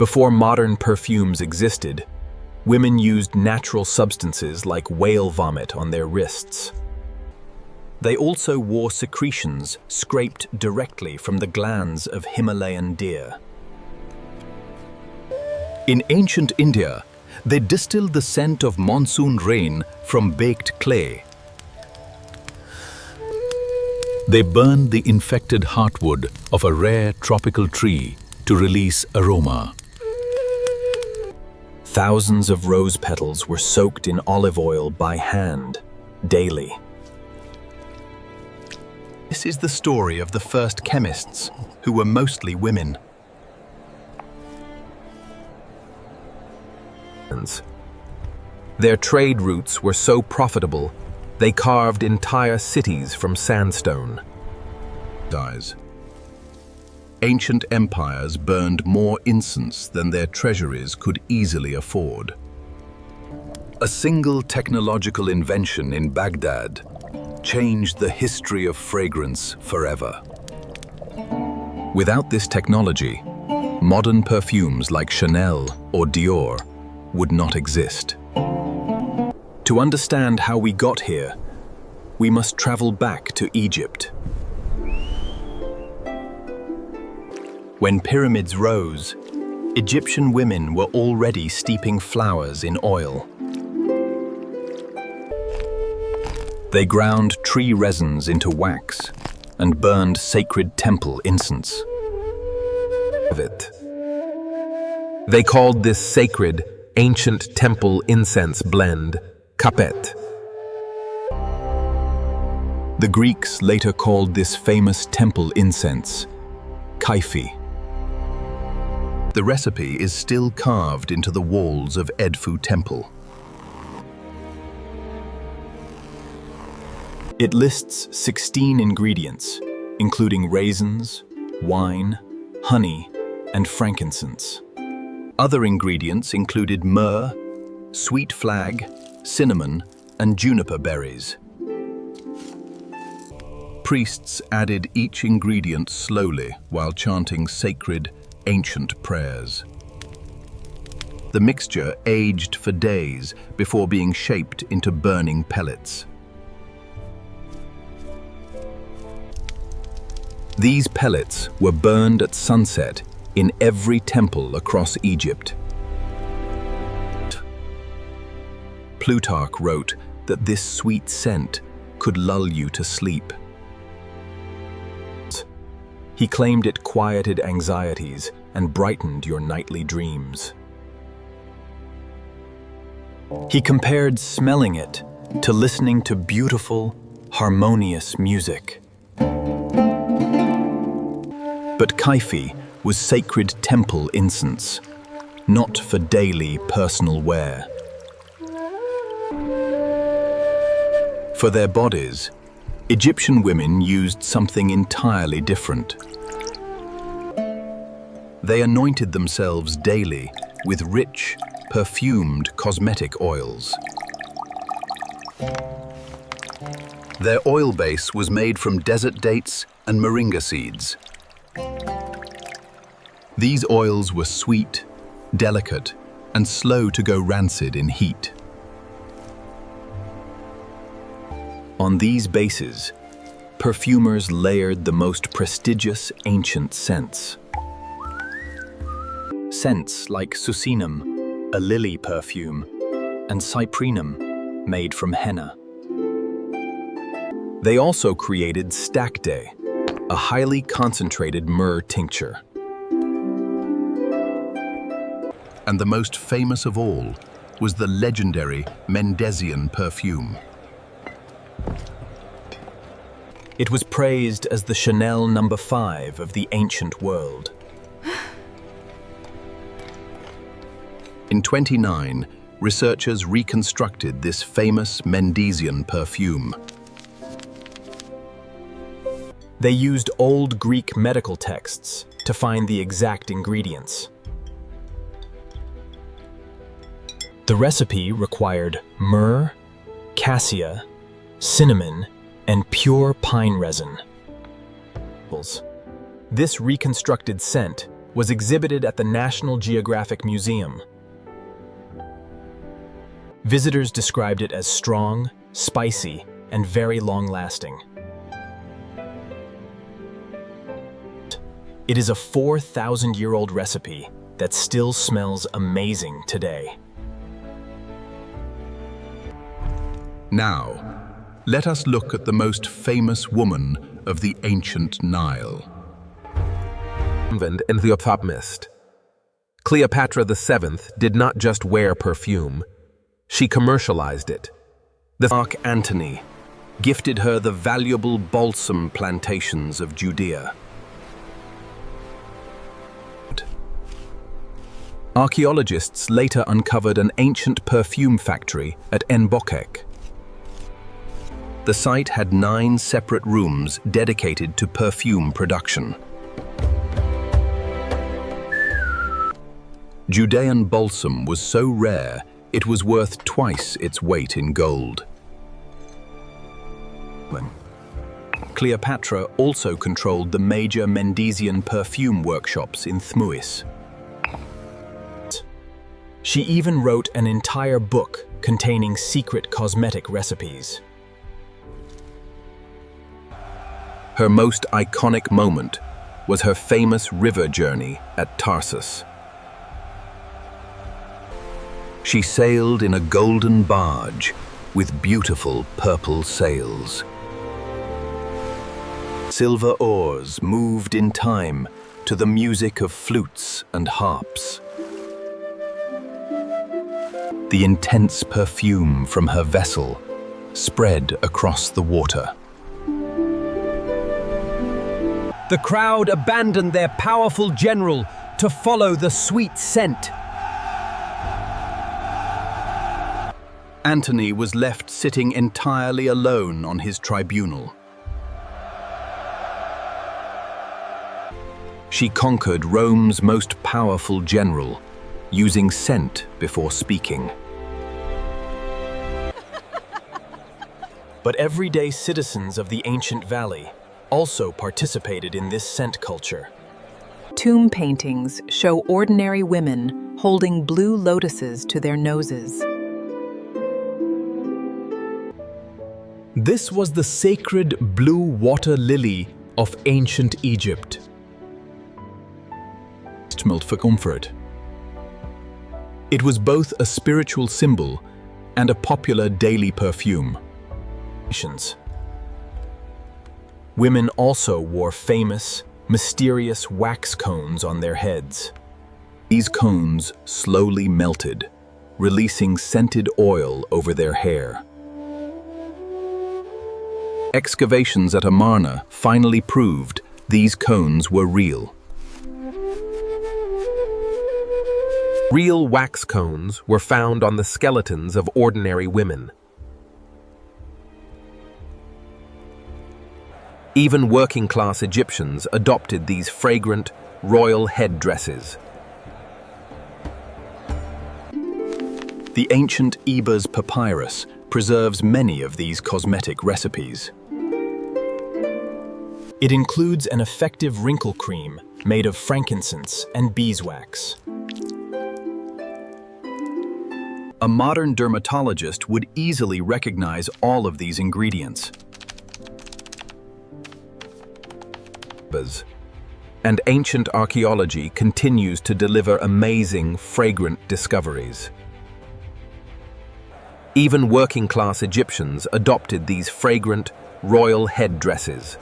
Before modern perfumes existed, women used natural substances like whale vomit on their wrists. They also wore secretions scraped directly from the glands of Himalayan deer. In ancient India, they distilled the scent of monsoon rain from baked clay. They burned the infected heartwood of a rare tropical tree to release aroma. Thousands of rose petals were soaked in olive oil by hand, daily. This is the story of the first chemists, who were mostly women. Their trade routes were so profitable, they carved entire cities from sandstone. Ancient empires burned more incense than their treasuries could easily afford. A single technological invention in Baghdad changed the history of fragrance forever. Without this technology, modern perfumes like Chanel or Dior would not exist. To understand how we got here, we must travel back to Egypt. When pyramids rose, Egyptian women were already steeping flowers in oil. They ground tree resins into wax and burned sacred temple incense. They called this sacred, ancient temple incense blend kapet. The Greeks later called this famous temple incense kyphi. The recipe is still carved into the walls of Edfu Temple. It lists 16 ingredients, including raisins, wine, honey, and frankincense. Other ingredients included myrrh, sweet flag, cinnamon, and juniper berries. Priests added each ingredient slowly while chanting sacred, ancient prayers. The mixture aged for days before being shaped into burning pellets. These pellets were burned at sunset in every temple across Egypt. Plutarch wrote that this sweet scent could lull you to sleep. He claimed it quieted anxieties and brightened your nightly dreams. He compared smelling it to listening to beautiful, harmonious music. But kyphi was sacred temple incense, not for daily personal wear. For their bodies, Egyptian women used something entirely different. They anointed themselves daily with rich, perfumed cosmetic oils. Their oil base was made from desert dates and moringa seeds. These oils were sweet, delicate, and slow to go rancid in heat. On these bases, perfumers layered the most prestigious ancient scents. Scents like succinum, a lily perfume, and cyprinum, made from henna. They also created stacte, a highly concentrated myrrh tincture. And the most famous of all was the legendary Mendesian perfume. It was praised as the Chanel No. 5 of the ancient world. In 1929, researchers reconstructed this famous Mendesian perfume. They used old Greek medical texts to find the exact ingredients. The recipe required myrrh, cassia, cinnamon, and pure pine resin. This reconstructed scent was exhibited at the National Geographic Museum. Visitors described it as strong, spicy, and very long-lasting. It is a 4,000-year-old recipe that still smells amazing today. Now, let us look at the most famous woman of the ancient Nile. And Cleopatra. Cleopatra VII did not just wear perfume, she commercialized it. The Mark Antony gifted her the valuable balsam plantations of Judea. Archaeologists later uncovered an ancient perfume factory at Enbokek. The site had 9 separate rooms dedicated to perfume production. Judean balsam was so rare, it was worth twice its weight in gold. Cleopatra also controlled the major Mendesian perfume workshops in Thmuis. She even wrote an entire book containing secret cosmetic recipes. Her most iconic moment was her famous river journey at Tarsus. She sailed in a golden barge with beautiful purple sails. Silver oars moved in time to the music of flutes and harps. The intense perfume from her vessel spread across the water. The crowd abandoned their powerful general to follow the sweet scent. Antony was left sitting entirely alone on his tribunal. She conquered Rome's most powerful general, using scent before speaking. But everyday citizens of the ancient valley also participated in this scent culture. Tomb paintings show ordinary women holding blue lotuses to their noses. This was the sacred blue water lily of ancient Egypt. Smelt for comfort. It was both a spiritual symbol and a popular daily perfume. Women also wore famous, mysterious wax cones on their heads. These cones slowly melted, releasing scented oil over their hair. Excavations at Amarna finally proved these cones were real. real wax cones were found on the skeletons of ordinary women. Even working-class Egyptians adopted these fragrant, royal headdresses. The ancient Ebers papyrus preserves many of these cosmetic recipes. It includes an effective wrinkle cream made of frankincense and beeswax. A modern dermatologist would easily recognize all of these ingredients. And ancient archaeology continues to deliver amazing, fragrant discoveries. Even working-class Egyptians adopted these fragrant, royal headdresses.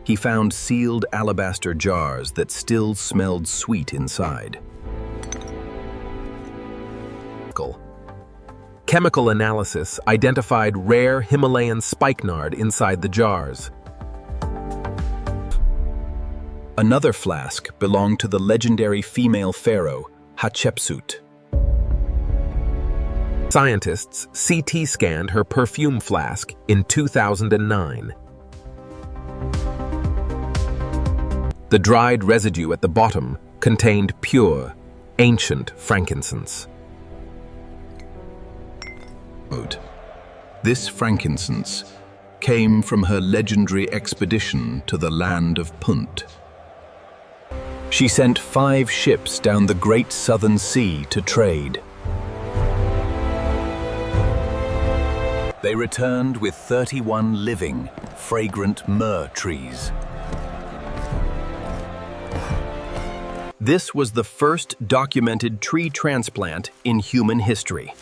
He found sealed alabaster jars that still smelled sweet inside. Chemical analysis identified rare Himalayan spikenard inside the jars. Another flask belonged to the legendary female pharaoh, Hatshepsut. Scientists CT scanned her perfume flask in 2009. The dried residue at the bottom contained pure, ancient frankincense. This frankincense came from her legendary expedition to the land of Punt. She sent 5 ships down the Great Southern Sea to trade. They returned with 31 living, fragrant myrrh trees. This was the first documented tree transplant in human history.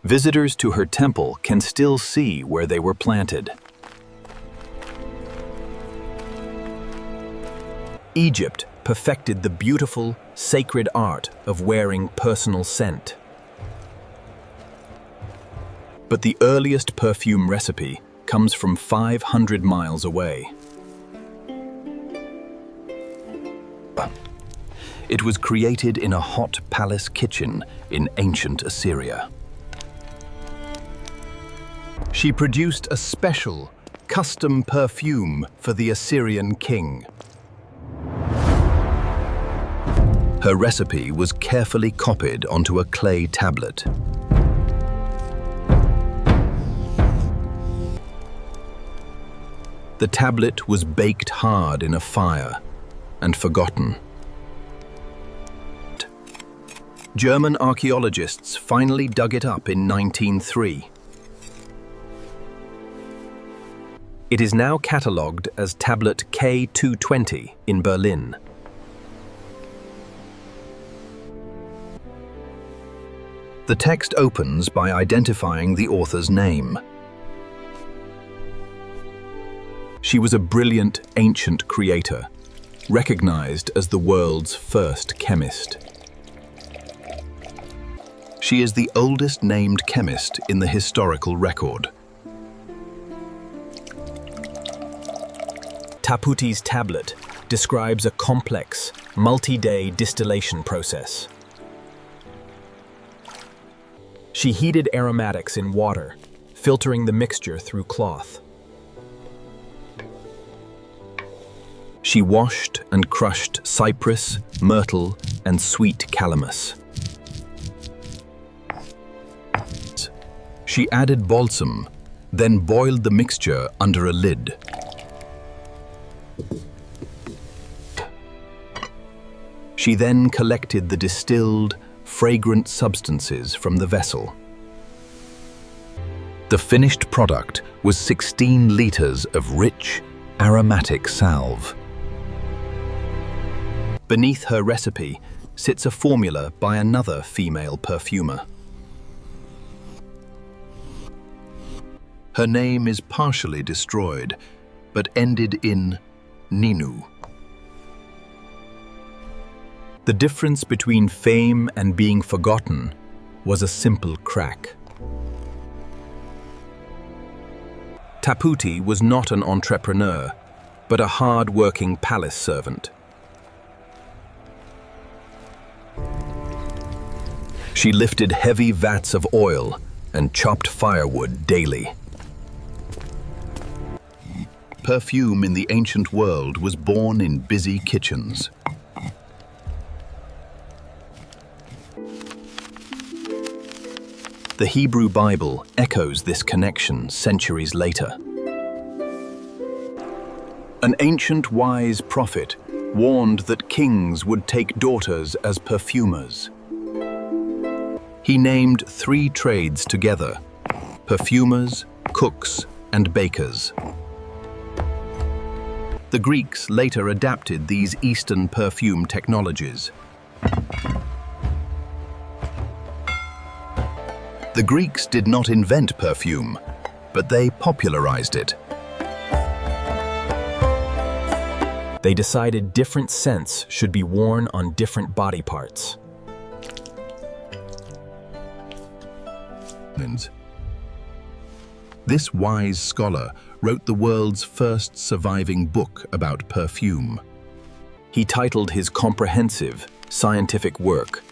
Visitors to her temple can still see where they were planted. Egypt perfected the beautiful, sacred art of wearing personal scent. But the earliest perfume recipe comes from 500 miles away. It was created in a hot palace kitchen in ancient Assyria. She produced a special, custom perfume for the Assyrian king. Her recipe was carefully copied onto a clay tablet. The tablet was baked hard in a fire and forgotten. German archaeologists finally dug it up in 1903. It is now catalogued as tablet K220 in Berlin. The text opens by identifying the author's name. She was a brilliant ancient creator, recognized as the world's first chemist. She is the oldest named chemist in the historical record. Tapputi's tablet describes a complex, multi-day distillation process. She heated aromatics in water, filtering the mixture through cloth. She washed and crushed cypress, myrtle, and sweet calamus. She added balsam, then boiled the mixture under a lid. She then collected the distilled, fragrant substances from the vessel. The finished product was 16 liters of rich, aromatic salve. Beneath her recipe sits a formula by another female perfumer. Her name is partially destroyed, but ended in Ninu. The difference between fame and being forgotten was a simple crack. Tapputi was not an entrepreneur, but a hard-working palace servant. She lifted heavy vats of oil and chopped firewood daily. Perfume in the ancient world was born in busy kitchens. The Hebrew Bible echoes this connection centuries later. An ancient wise prophet warned that kings would take daughters as perfumers. He named 3 trades together: perfumers, cooks, and bakers. The Greeks later adapted these Eastern perfume technologies. The Greeks did not invent perfume, but they popularized it. They decided different scents should be worn on different body parts. This wise scholar wrote the world's first surviving book about perfume. He titled his comprehensive scientific work,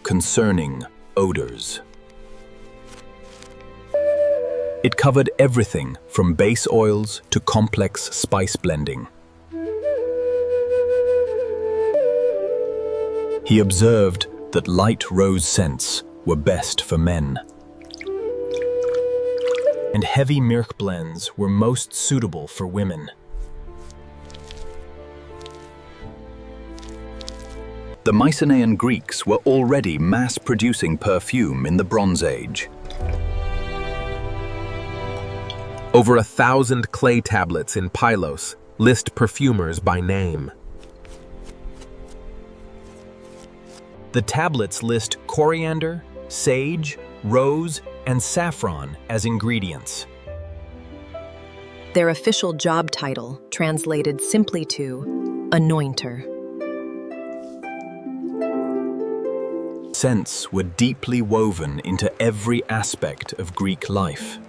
Concerning Odors. It covered everything from base oils to complex spice blending. He observed that light rose scents were best for men. and heavy myrrh blends were most suitable for women. The Mycenaean Greeks were already mass-producing perfume in the Bronze Age. Over 1,000 clay tablets in Pylos list perfumers by name. The tablets list coriander, sage, rose, and saffron as ingredients. Their official job title translated simply to anointer. Scents were deeply woven into every aspect of Greek life.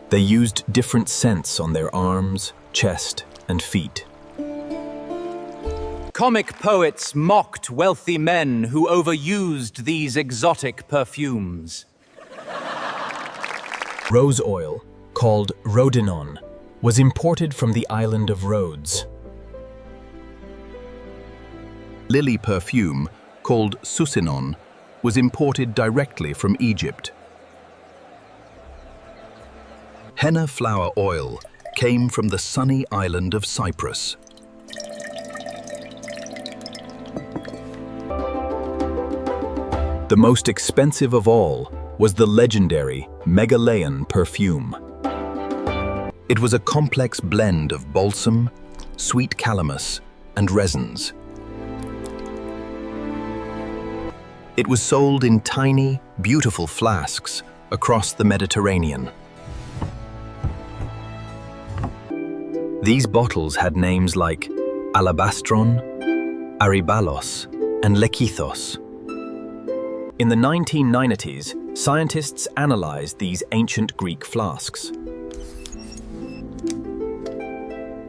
They used different scents on their arms, chest, and feet. Comic poets mocked wealthy men who overused these exotic perfumes. Rose oil, called rhodinon, was imported from the island of Rhodes. Lily perfume, called susinon, was imported directly from Egypt. Henna flower oil came from the sunny island of Cyprus. The most expensive of all was the legendary Megalaean perfume. It was a complex blend of balsam, sweet calamus, and resins. It was sold in tiny, beautiful flasks across the Mediterranean. These bottles had names like alabastron, aribalos, and lekithos. In the 1990s, scientists analyzed these ancient Greek flasks.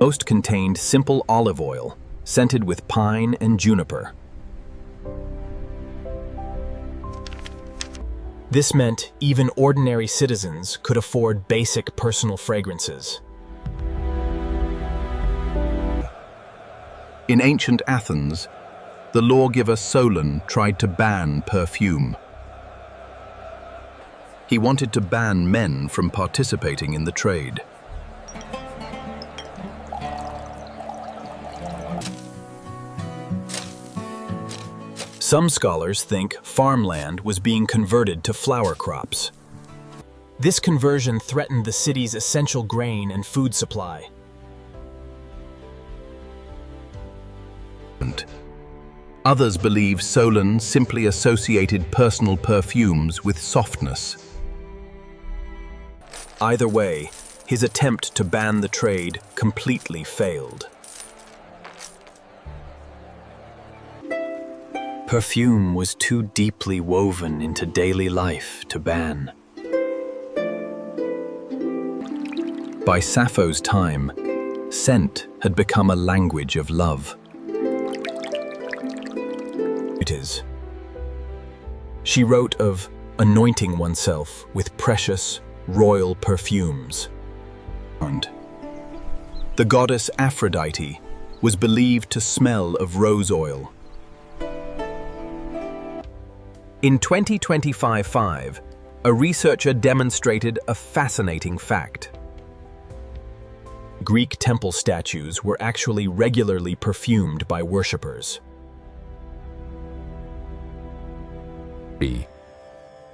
Most contained simple olive oil, scented with pine and juniper. This meant even ordinary citizens could afford basic personal fragrances. In ancient Athens, the lawgiver Solon tried to ban perfume. He wanted to ban men from participating in the trade. Some scholars think farmland was being converted to flower crops. This conversion threatened the city's essential grain and food supply. Others believe Solon simply associated personal perfumes with softness. Either way, his attempt to ban the trade completely failed. Perfume was too deeply woven into daily life to ban. By Sappho's time, scent had become a language of love. She wrote of anointing oneself with precious, royal perfumes. The goddess Aphrodite was believed to smell of rose oil. In 2025, a researcher demonstrated a fascinating fact. Greek temple statues were actually regularly perfumed by worshippers.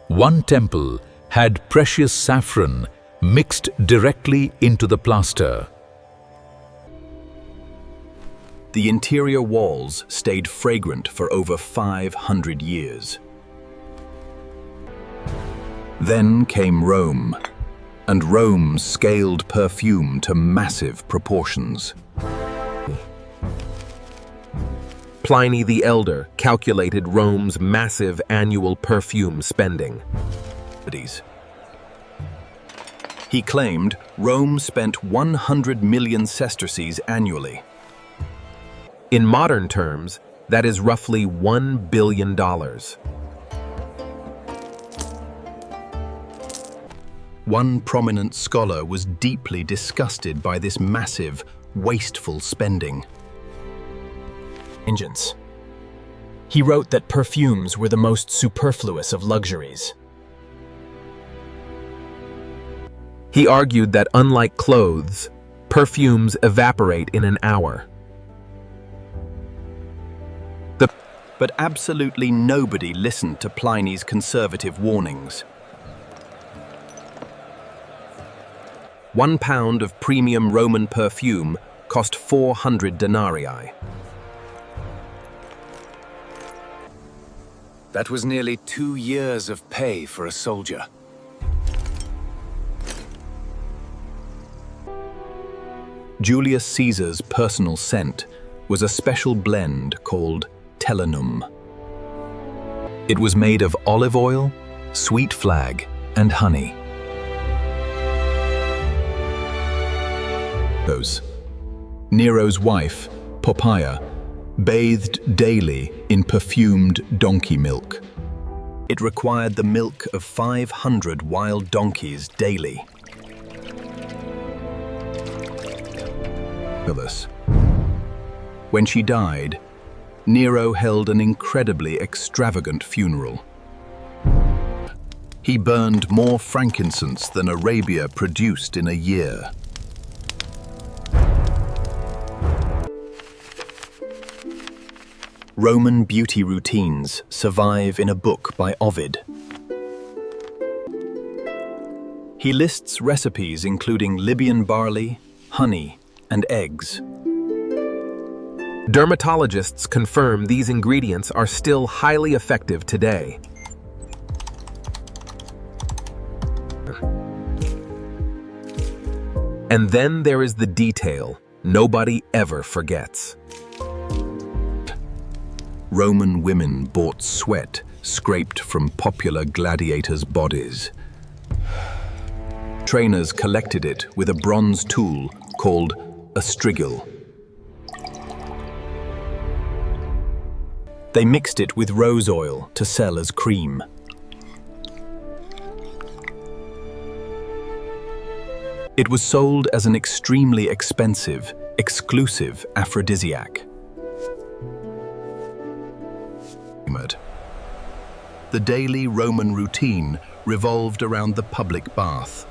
One temple had precious saffron mixed directly into the plaster. The interior walls stayed fragrant for over 500 years. Then came Rome, and Rome scaled perfume to massive proportions. Pliny the Elder calculated Rome's massive annual perfume spending. He claimed Rome spent 100 million sesterces annually. In modern terms, that is roughly $1 billion. One prominent scholar was deeply disgusted by this massive, wasteful spending. He wrote that perfumes were the most superfluous of luxuries. He argued that unlike clothes, perfumes evaporate in an hour. But absolutely nobody listened to Pliny's conservative warnings. 1 pound of premium Roman perfume cost 400 denarii. That was nearly 2 years of pay for a soldier. Julius Caesar's personal scent was a special blend called Telanum. It was made of olive oil, sweet flag, and honey. Nero's wife, Poppaea, bathed daily in perfumed donkey milk. It required the milk of 500 wild donkeys daily. When she died, Nero held an incredibly extravagant funeral. He burned more frankincense than Arabia produced in a year. Roman beauty routines survive in a book by Ovid. He lists recipes including Libyan barley, honey, and eggs. Dermatologists confirm these ingredients are still highly effective today. And then there is the detail nobody ever forgets. Roman women bought sweat scraped from popular gladiators' bodies. Trainers collected it with a bronze tool called a strigil. They mixed it with rose oil to sell as cream. It was sold as an extremely expensive, exclusive aphrodisiac. The daily Roman routine revolved around the public bath.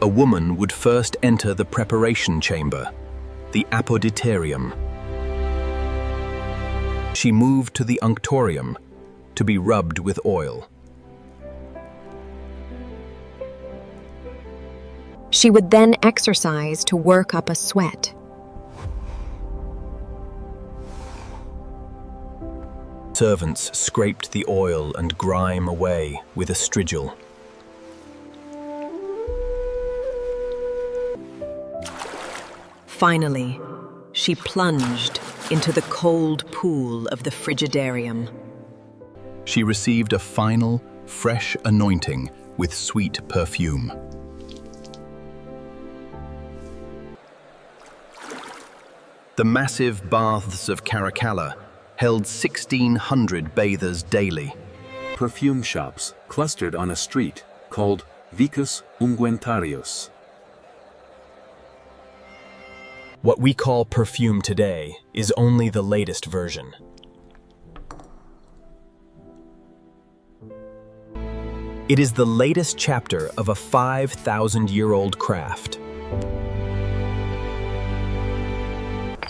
A woman would first enter the preparation chamber, the apoditerium. She moved to the unctorium to be rubbed with oil. She would then exercise to work up a sweat. Servants scraped the oil and grime away with a strigil. Finally, she plunged into the cold pool of the frigidarium. She received a final, fresh anointing with sweet perfume. The massive baths of Caracalla held 1,600 bathers daily. Perfume shops clustered on a street called Vicus Unguentarius. What we call perfume today is only the latest version. It is the latest chapter of a 5,000-year-old craft.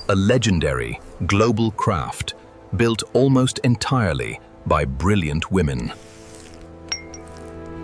A legendary, global craft built almost entirely by brilliant women.